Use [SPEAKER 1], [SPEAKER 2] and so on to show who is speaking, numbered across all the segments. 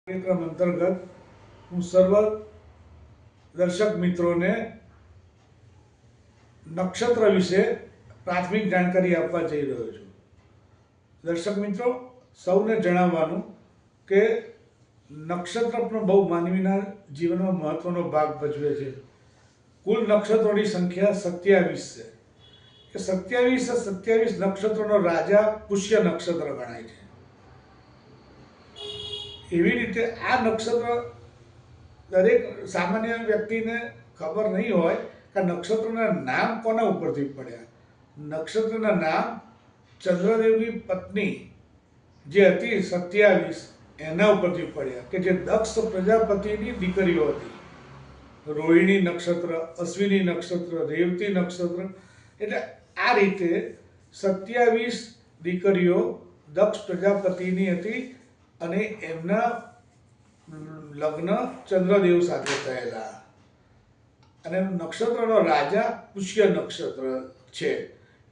[SPEAKER 1] કાર્યક્રમ અંતર્ગત હું સર્વ દર્શક મિત્રોને નક્ષત્ર વિશે પ્રાથમિક જાણકારી આપવા જઈ રહ્યો છું. દર્શક મિત્રો, સૌને જણાવવાનું કે નક્ષત્ર પણ બહુ માનવીના જીવનમાં મહત્વનો ભાગ ભજવે છે. કુલ નક્ષત્રોની સંખ્યા 27 છે. 27 નક્ષત્રોનો રાજા પુષ્ય નક્ષત્ર ગણાય છે. એવી રીતે આ નક્ષત્ર દરેક સામાન્ય વ્યક્તિને ખબર નહીં હોય કે નક્ષત્રના નામ કોના ઉપરથી પડ્યા. નક્ષત્રના નામ ચંદ્રદેવની પત્ની જે હતી 27 એના ઉપરથી પડ્યા, કે જે દક્ષ પ્રજાપતિની દીકરીઓ હતી. રોહિણી નક્ષત્ર, અશ્વિની નક્ષત્ર, રેવતી નક્ષત્ર. એટલે આ રીતે 27 દીકરીઓ દક્ષ પ્રજાપતિની હતી અને એમના લગ્ન ચંદ્રદેવ સાથે થયેલા. અને નક્ષત્રનો રાજા પુષ્ય નક્ષત્ર છે.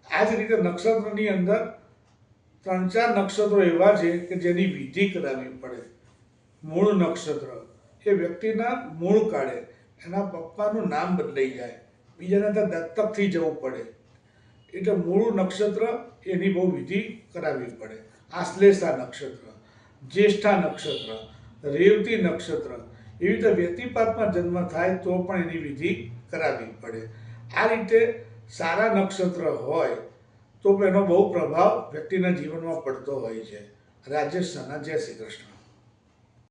[SPEAKER 1] આ જ રીતે નક્ષત્રની અંદર 3-4 નક્ષત્રો એવા છે કે જેની વિધિ કરાવવી પડે. મૂળ નક્ષત્ર એ વ્યક્તિના મૂળ કાઢે, એના પપ્પાનું નામ બદલાઈ જાય, બીજાના ત્યાં દત્તકથી જવું પડે, એટલે મૂળ નક્ષત્ર એની બહુ વિધિ કરાવવી પડે. આશ્લેષા નક્ષત્ર, જ્યેષ્ઠા નક્ષત્ર, રેવતી નક્ષત્ર, એવી રીતે વ્યતિપાતમાં જન્મ થાય તો પણ એની વિધિ કરાવવી પડે. આ રીતે સારા નક્ષત્ર હોય તો એનો બહુ પ્રભાવ વ્યક્તિના જીવનમાં પડતો હોય છે. રાજેશ સના, જય શ્રી કૃષ્ણ.